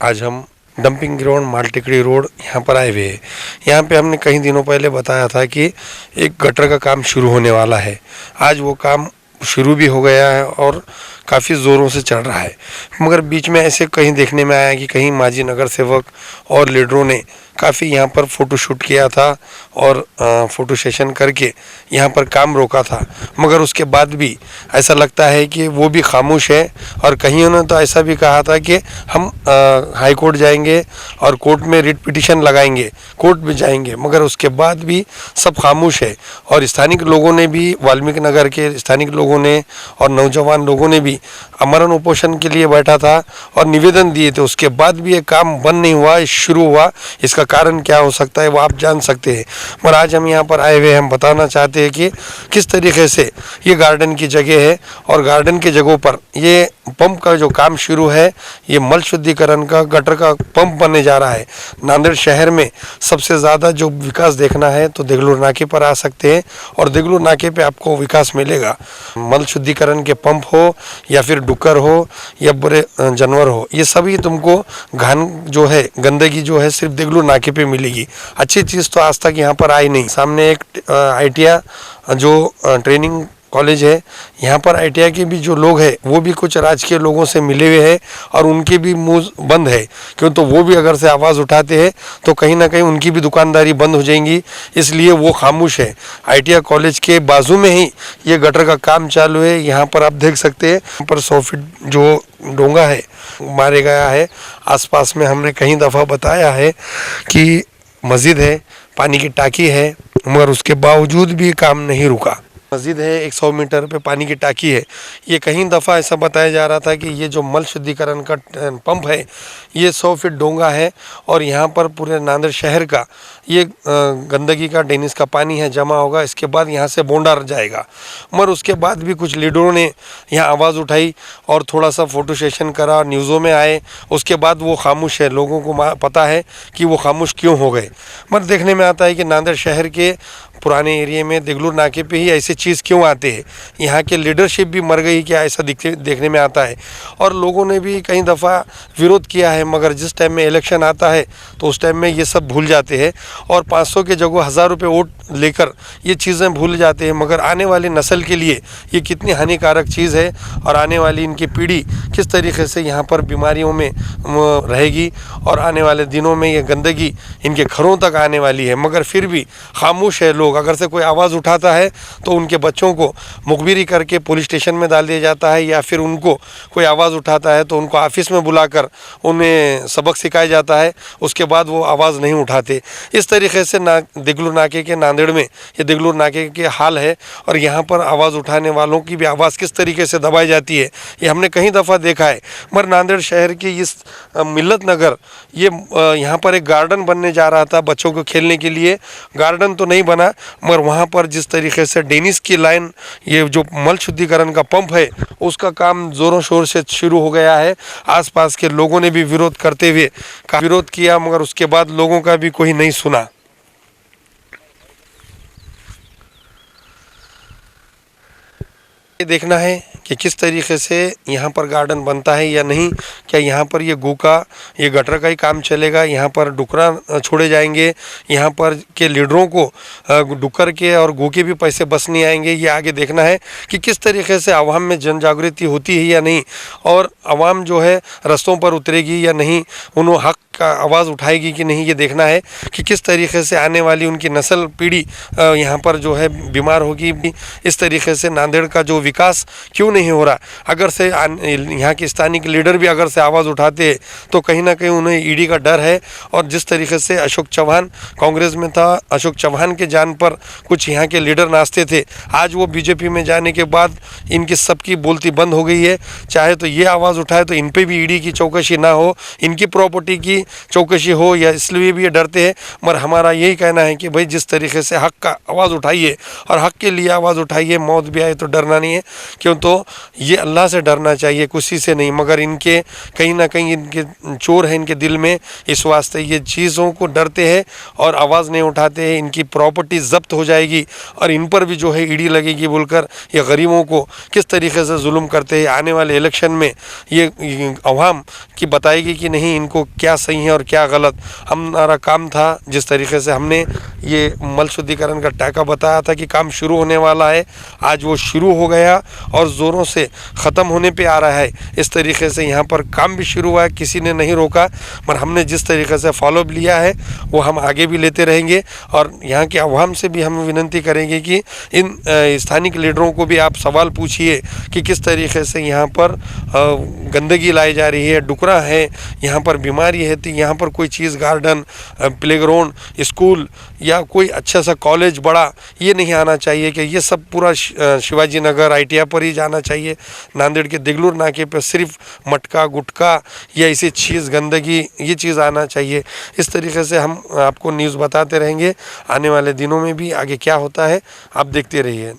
आज हम dumping ground मालटिकड़ी road यहाँ पर आए हुए हैं। यहाँ पे हमने कई दिनों पहले बताया था कि एक गटर का काम शुरू होने वाला है। आज वो काम शुरू भी हो गया है और काफ़ी ज़ोरों से चल रहा है, मगर बीच में ऐसे कहीं देखने में आया कि कहीं माजी नगर सेवक और लीडरों ने काफ़ी यहाँ पर फ़ोटो शूट किया था और फ़ोटो सेशन करके यहाँ पर काम रोका था, मगर उसके बाद भी ऐसा लगता है कि वो भी खामोश है। और कहीं उन्होंने तो ऐसा भी कहा था कि हम हाई कोर्ट जाएंगे और कोर्ट में रिट पिटिशन लगाएंगे, कोर्ट में जाएंगे, मगर उसके बाद भी सब खामोश है। और स्थानिक लोगों ने भी, वाल्मीकि नगर के स्थानिक लोगों ने और नौजवान लोगों ने भी आमरण उपोषण के लिए बैठा था और निवेदन दिए थे। उसके बाद भी ये काम बंद नहीं हुआ, शुरू हुआ। इसका कारण क्या हो सकता है वो आप जान सकते हैं, मगर आज हम यहाँ पर आए हुए हम बताना चाहते हैं कि किस तरीके से ये गार्डन की जगह है और गार्डन की जगहों पर ये पंप का जो काम शुरू है, ये मल शुद्धिकरण का गटर का पंप बनने जा रहा है। नांदेड़ शहर में सबसे ज़्यादा जो विकास देखना है तो देगलूर नाके पर आ सकते हैं और देगलूर नाके पे आपको विकास मिलेगा। मल शुद्धिकरण के पंप हो या फिर डुक्कर हो या बड़े जानवर हो, ये सभी तुमको घान जो है, गंदगी जो है, सिर्फ देगलूर नाके पे मिलेगी। अच्छी चीज़ तो आज तक यहाँ पर आई नहीं। सामने एक ITI जो ट्रेनिंग कॉलेज है, यहाँ पर ITI के भी जो लोग हैं वो भी कुछ राजकीय लोगों से मिले हुए हैं और उनके भी मुंह बंद है, क्यों तो वो भी अगर से आवाज़ उठाते हैं तो कहीं ना कहीं उनकी भी दुकानदारी बंद हो जाएंगी, इसलिए वो खामोश है। ITI कॉलेज के बाजू में ही ये गटर का काम चालू है। यहाँ पर आप देख सकते हैं, यहाँ पर 100 फीट जो डोंगा है मारे गया है। आसपास में हमने कई दफ़ा बताया है कि मस्जिद है, पानी की टाकी है, मगर उसके बावजूद भी काम नहीं रुका। मस्जिद है, 100 मीटर पे पानी की टाकी है। ये कहीं दफ़ा ऐसा बताया जा रहा था कि ये जो मल शुद्धिकरण का पंप है ये 100 फीट डोंगा है और यहाँ पर पूरे नांदेड़ शहर का ये गंदगी का ड्रेनेज का पानी है जमा होगा, इसके बाद यहाँ से बोंडा जाएगा। मगर उसके बाद भी कुछ लीडरों ने यहाँ आवाज़ उठाई और थोड़ा सा फ़ोटो सेशन करा, न्यूज़ों में आए, उसके बाद वो खामोश है। लोगों को पता है कि वो खामोश क्यों हो गए। मगर देखने में आता है कि नांदेड़ शहर के पुराने एरिया में देगलूर नाके पे ही ऐसी चीज़ क्यों आते हैं। यहाँ के लीडरशिप भी मर गई क्या, ऐसा देखने में आता है। और लोगों ने भी कई दफ़ा विरोध किया है, मगर जिस टाइम में इलेक्शन आता है तो उस टाइम में ये सब भूल जाते हैं और 500 के जगह 1000 रुपये वोट लेकर ये चीज़ें भूल जाते हैं। मगर आने वाली नस्ल के लिए ये कितनी हानिकारक चीज़ है और आने वाली इनकी पीढ़ी किस तरीके से यहाँ पर बीमारियों में रहेगी और आने वाले दिनों में ये गंदगी इनके घरों तक आने वाली है। मगर फिर भी खामोश है लोग। अगर से कोई आवाज़ उठाता है तो उनके बच्चों को मुखबिरी करके पुलिस स्टेशन में डाल दिया जाता है, या फिर उनको कोई आवाज़ उठाता है तो उनको ऑफिस में बुलाकर उन्हें सबक सिखाया जाता है, उसके बाद वो आवाज़ नहीं उठाते। इस तरीके से देगलूर नाके के नांदेड़ में ये देगलूर नाके के हाल है और यहाँ पर आवाज़ उठाने वालों की भी आवाज़ किस तरीके से दबाई जाती है ये हमने कई दफ़ा देखा है। मगर नांदेड़ शहर की इस मिल्लत नगर ये यहाँ पर एक गार्डन बनने जा रहा था बच्चों को खेलने के लिए। गार्डन तो नहीं बना, मगर वहाँ पर जिस तरीके से ड्रेनेज की लाइन, ये जो मल शुद्धिकरण का पंप है उसका काम ज़ोरों शोर से शुरू हो गया है। आसपास के लोगों ने भी विरोध करते हुए विरोध किया, मगर उसके बाद लोगों का भी कोई नहीं सुना। ये देखना है कि किस तरीके से यहाँ पर गार्डन बनता है या नहीं। क्या यहाँ पर ये ये गटर का ही काम चलेगा, यहाँ पर डुकरा छोड़े जाएंगे, यहाँ पर के लीडरों को डुक्कर के और गो के भी पैसे बस नहीं आएंगे। ये आगे देखना है कि किस तरीके से आवाम में जन जागृति होती है या नहीं, और आवाम जो है रस्तों पर उतरेगी या नहीं, उन्होंने हक का आवाज़ उठाएगी कि नहीं। ये देखना है कि किस तरीके से आने वाली उनकी नस्ल पीढ़ी यहाँ पर जो है बीमार होगी। इस तरीके से नांदेड़ का जो विकास क्यों नहीं हो रहा। अगर से यहाँ के स्थानिक लीडर भी अगर से आवाज़ उठाते हैं तो कहीं ना कहीं उन्हें ईडी का डर है। और जिस तरीके से अशोक चौहान कांग्रेस में था, अशोक चौहान के जान पर कुछ यहाँ के लीडर नाचते थे, आज वो बीजेपी में जाने के बाद इनकी सबकी बोलती बंद हो गई है। चाहे तो ये आवाज़ उठाए तो इन पर भी ईडी की चौकसी ना हो, इनकी प्रॉपर्टी की चौकसी हो, या इसलिए भी ये डरते हैं। मगर हमारा यही कहना है कि भाई जिस तरीके से हक का आवाज़ उठाइए और हक के लिए आवाज़ उठाइए, मौत भी आए तो डरना नहीं है। हैं। क्यों, तो ये अल्लाह से डरना चाहिए, किसी से नहीं, मगर इनके कहीं ना कहीं इनके चोर है इनके दिल में, इस वास्ते ये चीज़ों को डरते हैं और आवाज़ नहीं उठाते हैं। इनकी प्रॉपर्टी जब्त हो जाएगी और इन पर भी जो है ईडी लगेगी बोलकर ये गरीबों को किस तरीके से जुल्म करते हैं। आने वाले इलेक्शन में ये अवाम की बताएगी कि नहीं इनको क्या सही है और क्या गलत। हमारा काम था, जिस तरीके से हमने ये मल शुद्धिकरण का टाका बताया था कि काम शुरू होने वाला है, आज वो शुरू हो गया और ज़ोरों से ख़त्म होने पे आ रहा है। इस तरीके से यहाँ पर काम भी शुरू हुआ है, किसी ने नहीं रोका, पर हमने जिस तरीके से फॉलोअप लिया है वो हम आगे भी लेते रहेंगे। और यहाँ के अवाम से भी हम विनती करेंगे कि इन स्थानिक लीडरों को भी आप सवाल पूछिए कि किस तरीके से यहाँ पर गंदगी लाई जा रही है, डुकरा है, यहाँ पर बीमारी है, तो यहाँ पर कोई चीज़ गार्डन, प्लेग्राउंड, स्कूल या कोई अच्छा सा कॉलेज बड़ा ये नहीं आना चाहिए कि ये सब पूरा शिवाजी नगर ITI पर ही जाना चाहिए। नांदेड़ के दिगलूर नाके पर सिर्फ मटका गुटखा या ऐसी चीज़ गंदगी ये चीज़ आना चाहिए। इस तरीके से हम आपको न्यूज़ बताते रहेंगे, आने वाले दिनों में भी आगे क्या होता है आप देखते रहिए।